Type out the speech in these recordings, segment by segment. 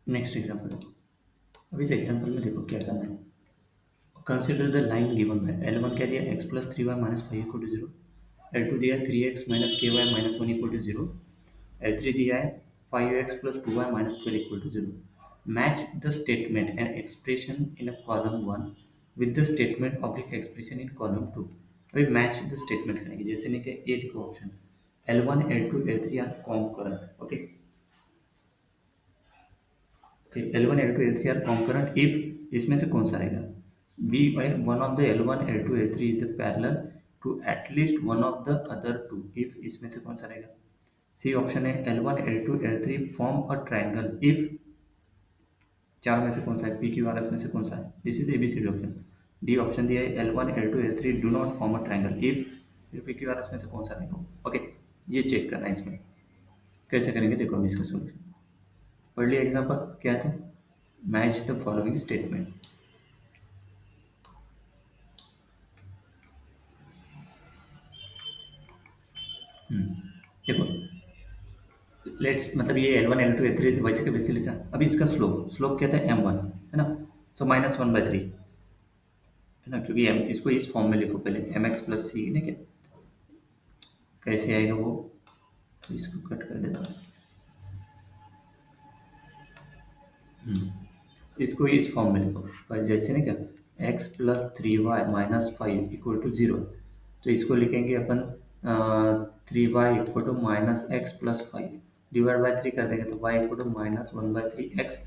Next example. अब इस example में देखो क्या करना है। Consider the line given by L one क्या दिया X plus three Y minus five equal to zero, L two दिया three X minus K Y minus one equal to zero, L three दिया है five X plus two Y minus twelve equal to zero. Match the statement and expression in a column one with the statement oblique expression in column two. अभी match the statement करेंगे, जैसे नहीं कि ये देखो option L one L two L three are concurrent. Okay, L one L two L three are concurrent if इसमें से कौन सा रहेगा। B one of the L one L two L three is parallel to at least one of the other two if इसमें से कौन सा रहेगा। सी ऑप्शन है L one L two L three form a triangle if चार में से कौन सा है, पी क्यू आर एस में से कौन सा है। This is ABCD option. D option दिया है L one L two L three do not form a triangle if, फिर पी क्यू आर एस में से कौन सा रहेगा। ओके, ये चेक करना है इसमें कैसे करेंगे। देखो अभी इसका सोल्यूशन पढ़ लिया। एग्जाम्पल क्या है तो मैच द फॉलोइंग स्टेटमेंट। देखो लेट्स मतलब ये L one L two L three वैसे का वैसे लिखा। अभी इसका स्लोप स्लोप क्या था एम वन है ना, so minus one by three है ना, क्योंकि एम इसको इस फॉर्म में लिखो पहले एम एक्स प्लस सी ने क्या कैसे आएगा वो, तो इसको कट कर देता हूँ। इसको इस फॉर्म में लिखो पर जैसे ना क्या x plus three Y minus five equal to zero, तो इसको लिखेंगे अपन three y equal to minus x plus five divide by three कर देंगे तो y equal to minus one by three x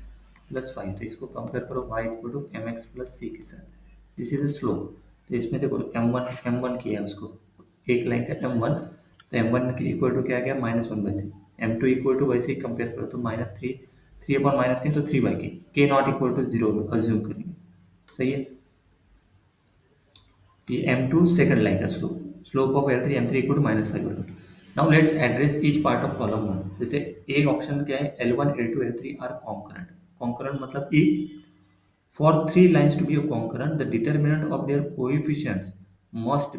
plus five. तो इसको कंपेयर करो y equal to m x plus c के साथ। This is a slope. तो इसमें देखो एम वन किया है उसको एक लाइन का एम वन, तो एम वन इक्वल टू क्या आ गया minus one by three. M two equal to वैसे ही कंपेयर करो तो minus three, three upon minus K तो three by K not equal to zero assume करेंगे। सही है। ये एम टू सेकंड लाइन का slope, slope of L three M three equal to minus five by two. Now let's address each part of column one. जैसे एक option क्या है L one L two L three are concurrent. Concurrent मतलब ई for three lines to be a concurrent the determinant of their coefficients must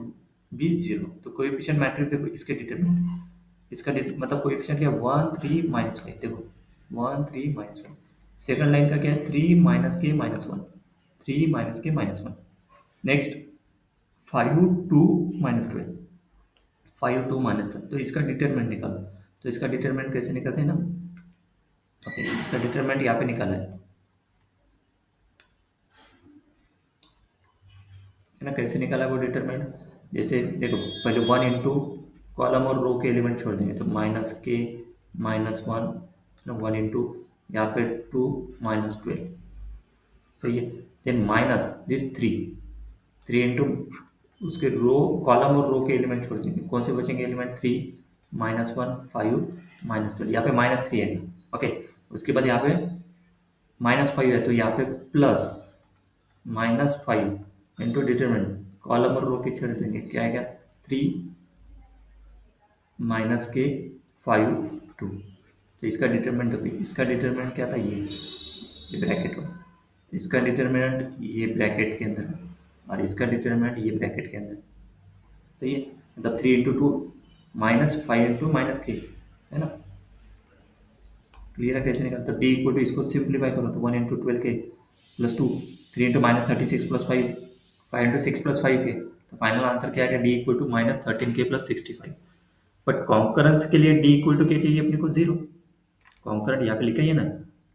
be zero। तो coefficient matrix देखो इसके determinant इसका मतलब कोएफिशिएंट क्या है वन थ्री माइनस फाइव। देखो one three minus five. Second line का क्या है three minus K minus one, three minus K minus one. Next five two minus twelve, five two minus twelve. तो इसका डिटरमिनेंट निकालो। तो इसका डिटरमिनेंट कैसे निकलते हैं ना, ओके इसका डिटरमिनेंट यहाँ पे निकाला है ना। कैसे निकाला वो डिटरमिनेंट, जैसे देखो पहले वन इंटू कॉलम और रो के एलिमेंट छोड़ देंगे तो minus K minus one, one into यहाँ पे टू माइनस ट्वेल्व। सही है। Then minus this three, three into उसके रो कॉलम और रो के एलिमेंट छोड़ देंगे, कौन से बचेंगे element three minus one five minus twelve. यहाँ पे माइनस थ्री आएगा। ओके, उसके बाद यहाँ पे माइनस फाइव है तो यहाँ पे plus minus five into determinant column और रो के छेड़ देंगे क्या आएगा थ्री माइनस के फाइव टू। तो इसका डिटरमिनेंट तो इसका डिटरमिनेंट क्या था ये ब्रैकेट हो, इसका डिटरमिनेंट ये ब्रैकेट के अंदर और इसका डिटरमिनेंट ये ब्रैकेट के अंदर। सही है। मतलब three into two minus five into minus के है ना। क्लियर है कैसे निकलता है। बी इक्वल टू इसको सिंप्लीफाई करो तो वन इंटू ट्वेल्व के plus two, three into minus thirty six plus five, five into six plus five के। तो फाइनल आंसर क्या है d equal to minus thirteen के plus sixty five. But concurrence के लिए डी इक्वल टू क्या चाहिए अपने को जीरो। कॉन्करेंट यहाँ पे लिखा ही है ना,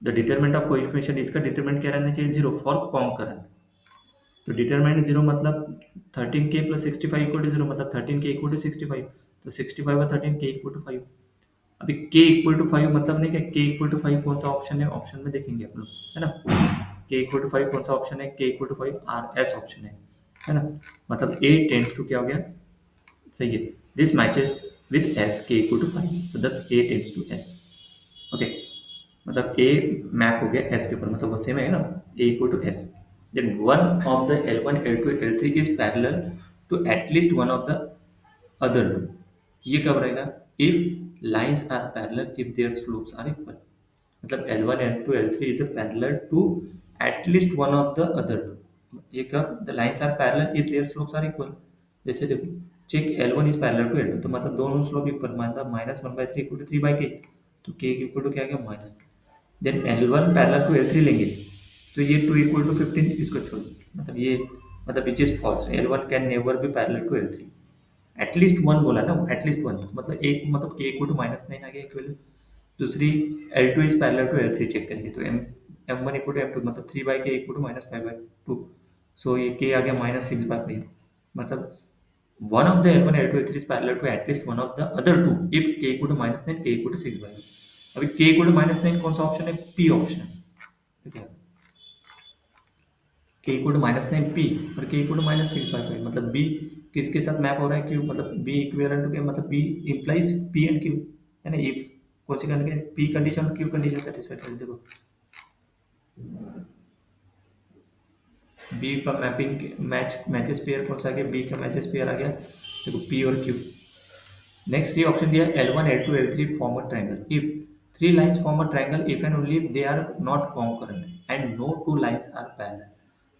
द डिटरमिनेंट ऑफ कोएफिशिएंट, इसका डिटरमिनेंट क्या रहना चाहिए जीरो फॉर कॉन्करेंट। तो डिटरमिनेंट जीरो मतलब थर्टीन के plus sixty five equal to zero, मतलब thirteen K equal to sixty five. तो सिक्सटी फाइव और thirteen K equal to five. अभी के इक्वल टू फाइव मतलब नहीं क्या के इक्वल टू फाइव कौन सा ऑप्शन है, ऑप्शन में देखेंगे आप लोग है ना। के इक्वल टू फाइव कौन सा ऑप्शन है, k equal to five R S option है ना। मतलब ए टेंड्स टू क्या हो गया, सही है। दिस मैचेस विद एस के इक्वल टू फाइव, सो दस ए टेंड्स टू एस। ओके, मतलब ए मैप हो गया एस के ऊपर, मतलब वो सेम है ना A equal to S. Then one of the L one L two L three is parallel to at least one of the other two. ये कब रहेगा, if lines are parallel if their slopes are equal. मतलब L one L two L three is parallel to at least one of the other two. ये कब, the lines are parallel if their slopes are equal. जैसे देखो check L one is parallel to L two, तो मतलब दोनों slope equal, मतलब minus one by three equal to three by k, तो के इक्वल टू क्या आ गया minus. Then L1 parallel to L3 लेंगे तो ये 2 इक्वल टू 15 इसको छोड़, मतलब ये, मतलब which is false, L1 can never be parallel to L3। At least one बोला ना, एटलीस्ट वन, मतलब एक, मतलब के इक्वल टू -9 आ गया एक वैल्यू। दूसरी L2 is parallel to L3 check करेंगे तो M1 इक्वल टू M2, मतलब 3/k इक्वल टू -5/2। सो ये k आ गया -6/5, मतलब one of the L1 L2 L3 is parallel to at least one of the other two if k equal to -9, k equal to 6/5। अभी k equal to -9 कौन सा option है? P option है, ठीक है। k equal to -9 P और k equal to -6/5, मतलब B किसके साथ मैप हो रहा है? Q, मतलब B इक्विवेलेंट टू क्या, मतलब B implies P and Q, है ना। इफ कौन सी करके P condition Q condition satisfy कर, देखो B का मैपिंग मैचेस पेयर कौन सा आ गया? B का मैचेस पेयर आ गया, देखो P और Q। नेक्स्ट ये ऑप्शन दिया L1 L2 L3 form a triangle if three lines form a triangle if and only if they are not concurrent and no two lines are parallel.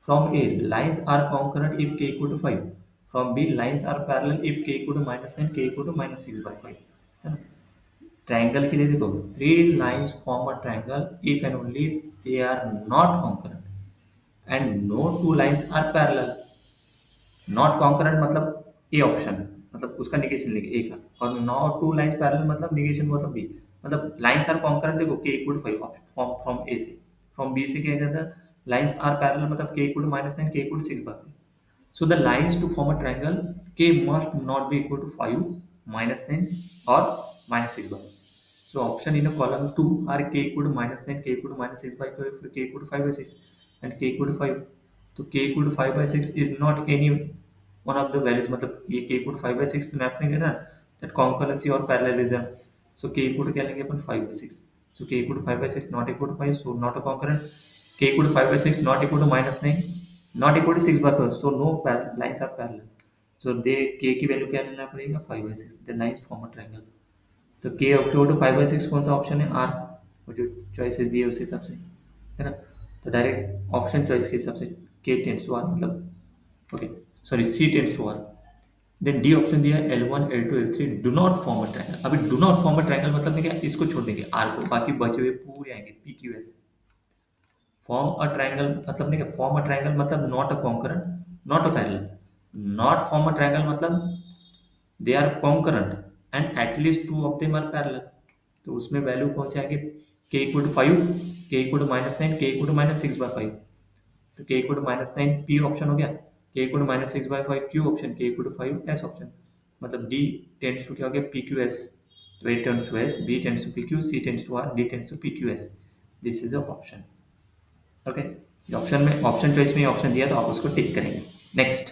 From A lines are concurrent if k equal to 5, from B lines are parallel if k equal to -9, k equal to -6/5, है ना। Triangle के लिए देखो, three lines form a triangle if and only they are not concurrent and no two lines are parallel. Not concurrent मतलब A option, मतलब उसका negation लेंगे ए का, और नॉट टू लाइंस पैरेलल मतलब निगेशन मतलब बी, मतलब लाइंस आर कॉन्करेंट, देखो के इक्वल टू 5 फ्रॉम फ्रॉम ए से, फ्रॉम बी से क्या कहता है, लाइंस आर पैरेलल मतलब के इक्वल टू -9, के equal to 6/5। So the lines to form a triangle K must not be equal to 5, -9 or -6/5. So option in a column 2 are K equal to -9, K equal to -6/5, K equal to 5/6 and K equal to 5। तो K equal to 5/6 is not any one of the values, मतलब ये K equal to 5/6 map नहीं कर रहा, that concurrency or parallelism। So K equal to क्या लेंगे अपन? 5/6। So K equal to 5/6 not equal to 5, so not a concurrent। K equal to 5/6 not equal to -9, not equal to 6/4, so no lines are parallel। So they K की value क्या लेना पड़ेगा? 5/6। The lines form a triangle। तो K equal to 5/6 कौन सा option है? R, वो जो चॉइसेस दिए उस हिसाब से, है ना। तो डायरेक्ट ऑप्शन चॉइस के हिसाब से K टेंड्स टू R, मतलब okay, sorry C tends to R। Then D option दिया है L1 L2 L3 do not form a triangle. अभी do not form a triangle मतलब क्या, इसको छोड़ देंगे R को, बाकी बचे हुए पूरे आएंगे PQS। फॉर्म अ ट्रायंगल मतलब नहीं, फॉर्म अ ट्रायंगल मतलब not a concurrent, not a parallel. Not form a triangle मतलब they are concurrent and at least two of them are parallel. तो उसमें वैल्यू कौन से आएंगे? के इक्वल टू 5, के इक्वल टू -9, के इक्वल टू -6/5। तो के इक्वल टू -9 पी ऑप्शन हो गया, K equal to -6/5 Q option, K equal to 5 S option. मतलब डी टेंड्स टू क्या हो गया? P Q S. तो A tends to S, B tends to P Q, C tends to R, D tends to P Q S. This is the option. Okay, option में option choice में option दिया तो आप उसको टिक करेंगे। Next